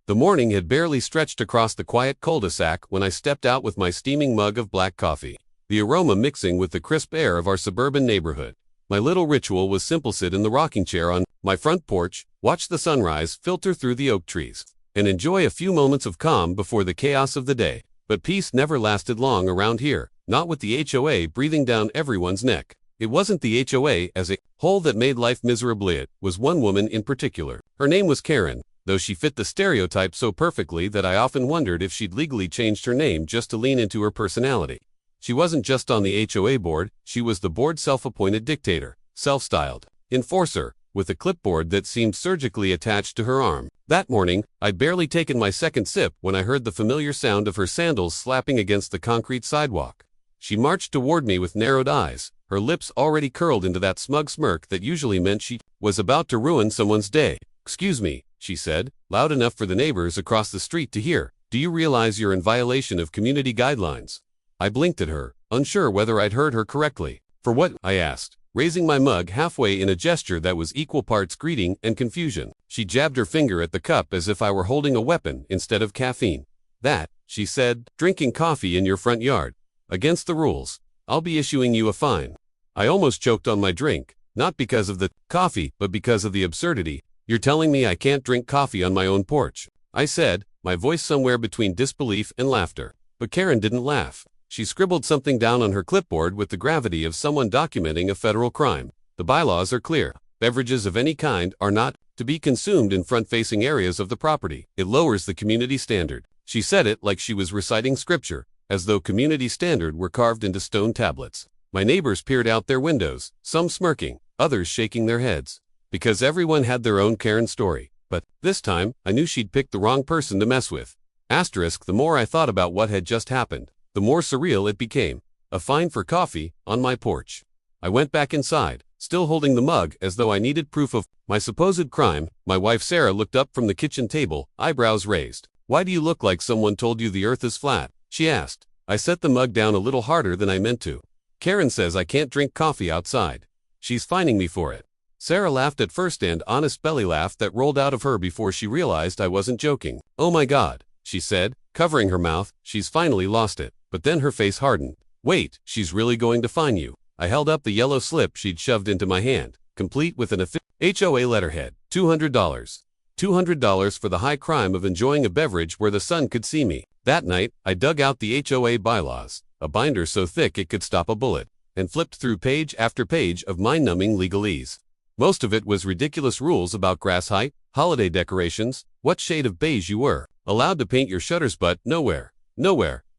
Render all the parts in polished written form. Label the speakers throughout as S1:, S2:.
S1: The morning had barely stretched across the quiet cul-de-sac when I stepped out with my steaming mug of black coffee, the aroma mixing with the crisp air of our suburban neighborhood. My little ritual was simple: sit in the rocking chair on my front porch, watch the sunrise filter through the oak trees, and enjoy a few moments of calm before the chaos of the day. But peace never lasted long around here, not with the HOA breathing down everyone's neck. It wasn't the HOA as a whole that made life miserable, it was one woman in particular. Her name was Karen, though she fit the stereotype so perfectly that I often wondered if she'd legally changed her name just to lean into her personality. She wasn't just on the HOA board, she was the board's self-appointed dictator, self-styled enforcer, with a clipboard that seemed surgically attached to her arm. That morning, I'd barely taken my second sip when I heard the familiar sound of her sandals slapping against the concrete sidewalk. She marched toward me with narrowed eyes, her lips already curled into that smug smirk that usually meant she was about to ruin someone's day. "Excuse me," she said, loud enough for the neighbors across the street to hear. "Do you realize you're in violation of community guidelines?" I blinked at her, unsure whether I'd heard her correctly. "For what?" I asked, raising my mug halfway in a gesture that was equal parts greeting and confusion. She jabbed her finger at the cup as if I were holding a weapon instead of caffeine. "That," she said, "drinking coffee in your front yard. Against the rules. I'll be issuing you a fine." I almost choked on my drink, not because of the coffee, but because of the absurdity. "You're telling me I can't drink coffee on my own porch?" I said, my voice somewhere between disbelief and laughter. But Karen didn't laugh. She scribbled something down on her clipboard with the gravity of someone documenting a federal crime. "The bylaws are clear. Beverages of any kind are not to be consumed in front-facing areas of the property. It lowers the community standard." She said it like she was reciting scripture, as though community standard were carved into stone tablets. My neighbors peered out their windows, some smirking, others shaking their heads, because everyone had their own Karen story. But this time, I knew she'd picked the wrong person to mess with. The more I thought about what had just happened, the more surreal it became. A fine for coffee, on my porch. I went back inside, still holding the mug as though I needed proof of my supposed crime. My wife Sarah looked up from the kitchen table, eyebrows raised. "Why do you look like someone told you the earth is flat?" she asked. I set the mug down a little harder than I meant to. "Karen says I can't drink coffee outside. She's fining me for it." Sarah laughed at first, an honest belly laugh that rolled out of her before she realized I wasn't joking. "Oh my God," she said, covering her mouth, "she's finally lost it." But then her face hardened. "Wait, she's really going to fine you?" I held up the yellow slip she'd shoved into my hand, complete with an official HOA letterhead. $200. $200 for the high crime of enjoying a beverage where the sun could see me. That night, I dug out the HOA bylaws, a binder so thick it could stop a bullet, and flipped through page after page of mind-numbing legalese. Most of it was ridiculous rules about grass height, holiday decorations, what shade of beige you were allowed to paint your shutters, but nowhere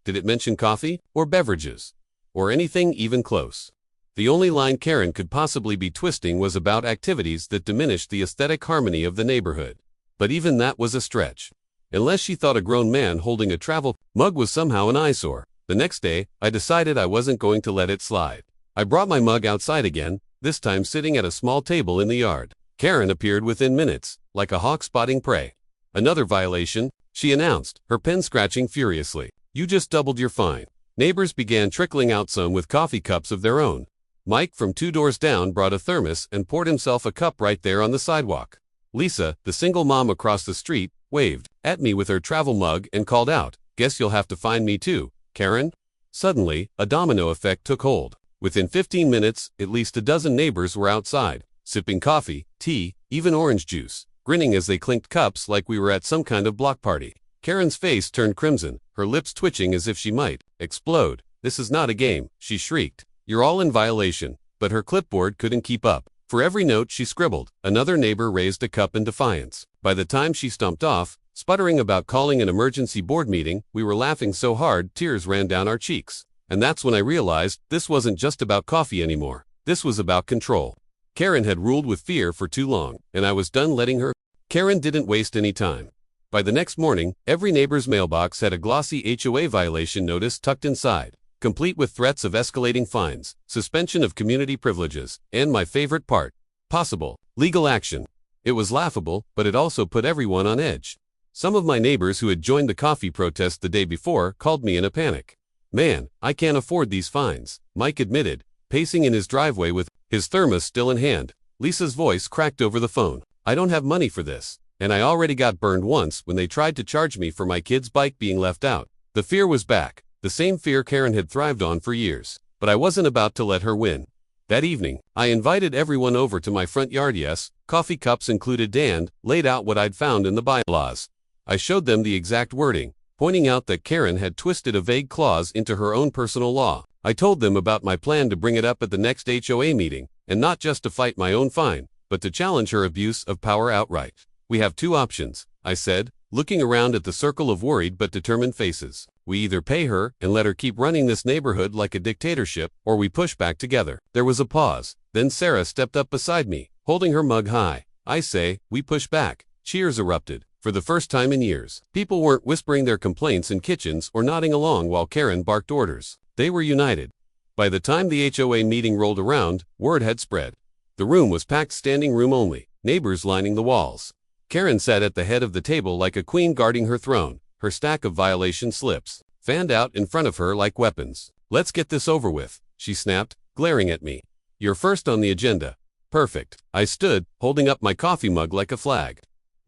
S1: did it mention coffee, or beverages, or anything even close. The only line Karen could possibly be twisting was about activities that diminished the aesthetic harmony of the neighborhood. But even that was a stretch. Unless she thought a grown man holding a travel mug was somehow an eyesore. The next day, I decided I wasn't going to let it slide. I brought my mug outside again, this time sitting at a small table in the yard. Karen appeared within minutes, like a hawk spotting prey. "Another violation," she announced, her pen scratching furiously. "You just doubled your fine." Neighbors began trickling out, some with coffee cups of their own. Mike from 2 doors down brought a thermos and poured himself a cup right there on the sidewalk. Lisa, the single mom across the street, waved at me with her travel mug and called out, "Guess you'll have to fine me too, Karen." Suddenly, a domino effect took hold. Within 15 minutes, at least a dozen neighbors were outside, sipping coffee, tea, even orange juice, grinning as they clinked cups like we were at some kind of block party. Karen's face turned crimson, her lips twitching as if she might explode. "This is not a game," she shrieked. "You're all in violation." But her clipboard couldn't keep up. For every note she scribbled, another neighbor raised a cup in defiance. By the time she stumped off, sputtering about calling an emergency board meeting, we were laughing so hard tears ran down our cheeks. And that's when I realized this wasn't just about coffee anymore. This was about control. Karen had ruled with fear for too long, and I was done letting her. Karen didn't waste any time. By the next morning, every neighbor's mailbox had a glossy HOA violation notice tucked inside, complete with threats of escalating fines, suspension of community privileges, and my favorite part, possible legal action. It was laughable, but it also put everyone on edge. Some of my neighbors who had joined the coffee protest the day before called me in a panic. "Man, I can't afford these fines," Mike admitted, pacing in his driveway with his thermos still in hand. Lisa's voice cracked over the phone. "I don't have money for this." And I already got burned once when they tried to charge me for my kid's bike being left out. The fear was back, the same fear Karen had thrived on for years. But I wasn't about to let her win. That evening, I invited everyone over to my front yard. Yes, coffee cups included, and laid out what I'd found in the bylaws. I showed them the exact wording, pointing out that Karen had twisted a vague clause into her own personal law. I told them about my plan to bring it up at the next HOA meeting, and not just to fight my own fine, but to challenge her abuse of power outright. We have two options, I said, looking around at the circle of worried but determined faces. We either pay her and let her keep running this neighborhood like a dictatorship, or we push back together. There was a pause. Then Sarah stepped up beside me, holding her mug high. I say, we push back. Cheers erupted. For the first time in years, people weren't whispering their complaints in kitchens or nodding along while Karen barked orders. They were united. By the time the HOA meeting rolled around, word had spread. The room was packed, standing room only, neighbors lining the walls. Karen sat at the head of the table like a queen guarding her throne, her stack of violation slips fanned out in front of her like weapons. Let's get this over with, she snapped, glaring at me. You're first on the agenda. Perfect. I stood, holding up my coffee mug like a flag.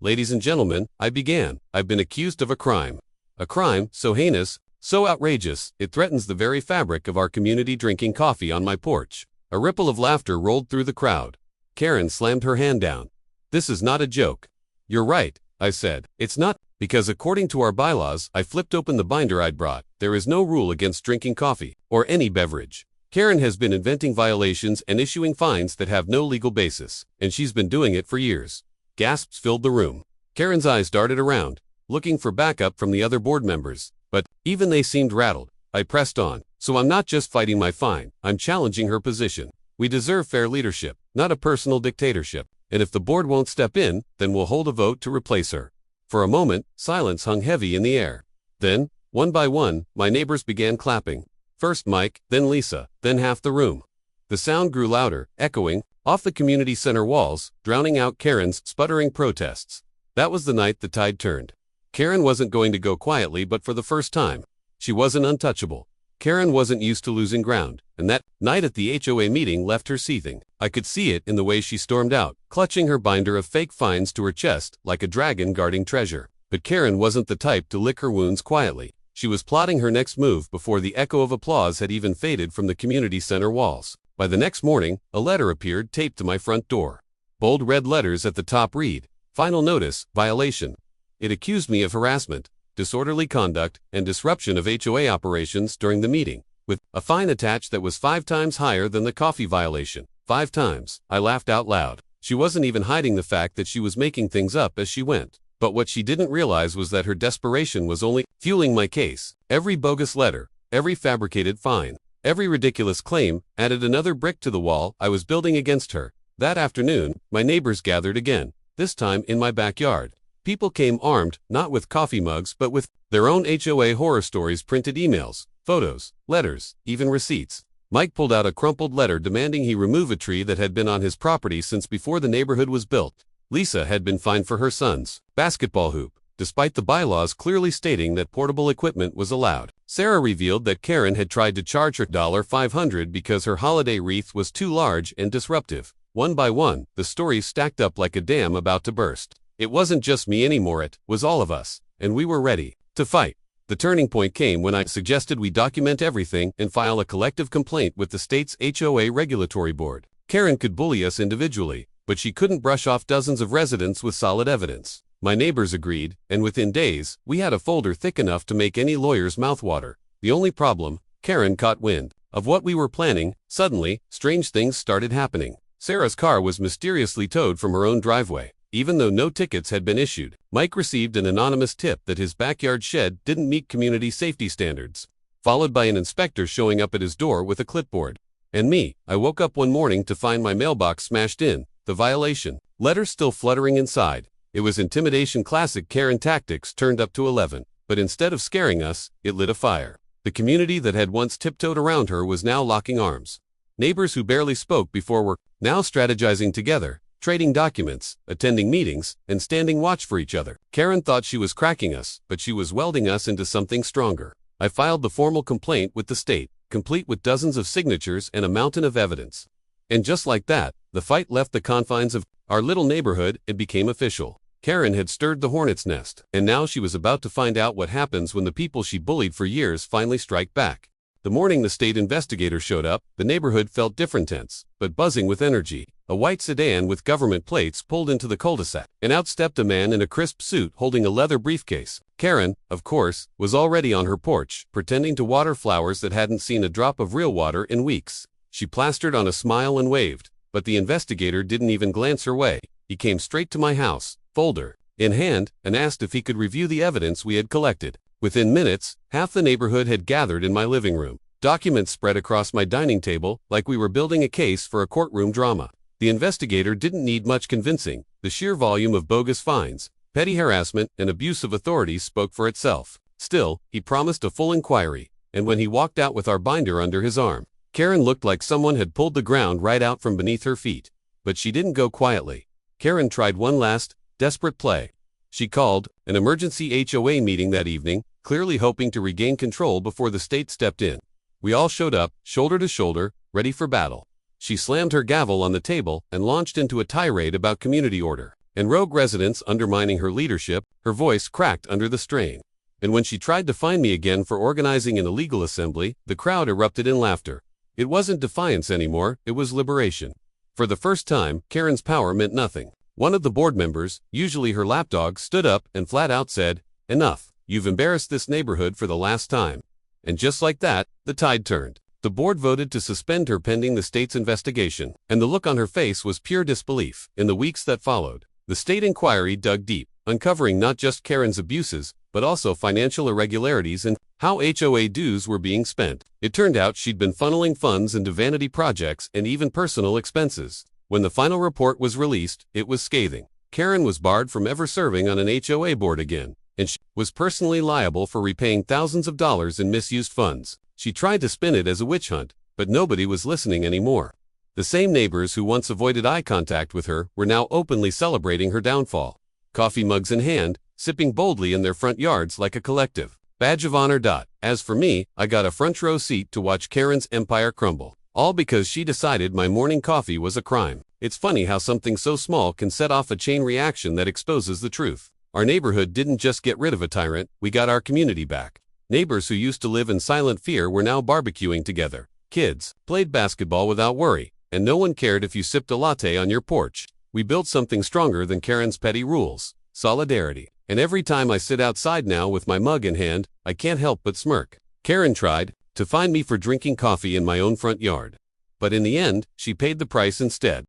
S1: Ladies and gentlemen, I began. I've been accused of a crime. A crime so heinous, so outrageous, it threatens the very fabric of our community. Drinking coffee on my porch. A ripple of laughter rolled through the crowd. Karen slammed her hand down. This is not a joke. You're right, I said. It's not, because according to our bylaws, I flipped open the binder I'd brought. There is no rule against drinking coffee, or any beverage. Karen has been inventing violations and issuing fines that have no legal basis, and she's been doing it for years. Gasps filled the room. Karen's eyes darted around, looking for backup from the other board members, but even they seemed rattled. I pressed on. So I'm not just fighting my fine, I'm challenging her position. We deserve fair leadership, not a personal dictatorship. And if the board won't step in, then we'll hold a vote to replace her. For a moment, silence hung heavy in the air. Then, one by one, my neighbors began clapping. First Mike, then Lisa, then half the room. The sound grew louder, echoing off the community center walls, drowning out Karen's sputtering protests. That was the night the tide turned. Karen wasn't going to go quietly, but for the first time, she wasn't untouchable. Karen wasn't used to losing ground, and that night at the HOA meeting left her seething. I could see it in the way she stormed out, clutching her binder of fake fines to her chest like a dragon guarding treasure. But Karen wasn't the type to lick her wounds quietly. She was plotting her next move before the echo of applause had even faded from the community center walls. By the next morning, a letter appeared taped to my front door. Bold red letters at the top read, "Final notice, violation." It accused me of harassment, disorderly conduct, and disruption of HOA operations during the meeting, with a fine attached that was 5 times higher than the coffee violation. 5 times. I laughed out loud. She wasn't even hiding the fact that she was making things up as she went. But what she didn't realize was that her desperation was only fueling my case. Every bogus letter, every fabricated fine, every ridiculous claim added another brick to the wall I was building against her. That afternoon, my neighbors gathered again, this time in my backyard. People came armed, not with coffee mugs, but with their own HOA horror stories, printed emails, photos, letters, even receipts. Mike pulled out a crumpled letter demanding he remove a tree that had been on his property since before the neighborhood was built. Lisa had been fined for her son's basketball hoop, despite the bylaws clearly stating that portable equipment was allowed. Sarah revealed that Karen had tried to charge her $500 because her holiday wreath was too large and disruptive. One by one, the stories stacked up like a dam about to burst. It wasn't just me anymore, it was all of us, and we were ready to fight. The turning point came when I suggested we document everything and file a collective complaint with the state's HOA regulatory board. Karen could bully us individually, but she couldn't brush off dozens of residents with solid evidence. My neighbors agreed, and within days, we had a folder thick enough to make any lawyer's mouth water. The only problem, Karen caught wind of what we were planning. Suddenly, strange things started happening. Sarah's car was mysteriously towed from her own driveway. Even though no tickets had been issued, Mike received an anonymous tip that his backyard shed didn't meet community safety standards, followed by an inspector showing up at his door with a clipboard. And me, I woke up one morning to find my mailbox smashed in, the violation letter still fluttering inside. It was intimidation, classic Karen tactics turned up to 11, but instead of scaring us, it lit a fire. The community that had once tiptoed around her was now locking arms. Neighbors who barely spoke before were now strategizing together, trading documents, attending meetings, and standing watch for each other. Karen thought she was cracking us, but she was welding us into something stronger. I filed the formal complaint with the state, complete with dozens of signatures and a mountain of evidence. And just like that, the fight left the confines of our little neighborhood and became official. Karen had stirred the hornet's nest, and now she was about to find out what happens when the people she bullied for years finally strike back. The morning the state investigator showed up, the neighborhood felt different, tense, but buzzing with energy. A white sedan with government plates pulled into the cul-de-sac, and out stepped a man in a crisp suit holding a leather briefcase. Karen, of course, was already on her porch, pretending to water flowers that hadn't seen a drop of real water in weeks. She plastered on a smile and waved, but the investigator didn't even glance her way. He came straight to my house, folder in hand, and asked if he could review the evidence we had collected. Within minutes, half the neighborhood had gathered in my living room. Documents spread across my dining table, like we were building a case for a courtroom drama. The investigator didn't need much convincing. The sheer volume of bogus fines, petty harassment, and abuse of authority spoke for itself. Still, he promised a full inquiry, and when he walked out with our binder under his arm, Karen looked like someone had pulled the ground right out from beneath her feet. But she didn't go quietly. Karen tried one last, desperate play. She called an emergency HOA meeting that evening, clearly hoping to regain control before the state stepped in. We all showed up, shoulder to shoulder, ready for battle. She slammed her gavel on the table and launched into a tirade about community order and rogue residents undermining her leadership. Her voice cracked under the strain. And when she tried to fine me again for organizing an illegal assembly, the crowd erupted in laughter. It wasn't defiance anymore, it was liberation. For the first time, Karen's power meant nothing. One of the board members, usually her lapdog, stood up and flat out said, "Enough, you've embarrassed this neighborhood for the last time." And just like that, the tide turned. The board voted to suspend her pending the state's investigation, and the look on her face was pure disbelief. In the weeks that followed, the state inquiry dug deep, uncovering not just Karen's abuses, but also financial irregularities and how HOA dues were being spent. It turned out she'd been funneling funds into vanity projects and even personal expenses. When the final report was released, it was scathing. Karen was barred from ever serving on an HOA board again, and she was personally liable for repaying thousands of dollars in misused funds. She tried to spin it as a witch hunt, but nobody was listening anymore. The same neighbors who once avoided eye contact with her were now openly celebrating her downfall. Coffee mugs in hand, sipping boldly in their front yards like a collective badge of honor. As for me, I got a front row seat to watch Karen's empire crumble. All because she decided my morning coffee was a crime. It's funny how something so small can set off a chain reaction that exposes the truth. Our neighborhood didn't just get rid of a tyrant, we got our community back. Neighbors who used to live in silent fear were now barbecuing together. Kids played basketball without worry, and no one cared if you sipped a latte on your porch. We built something stronger than Karen's petty rules: solidarity. And every time I sit outside now with my mug in hand, I can't help but smirk. Karen tried to fine me for drinking coffee in my own front yard. But in the end, she paid the price instead.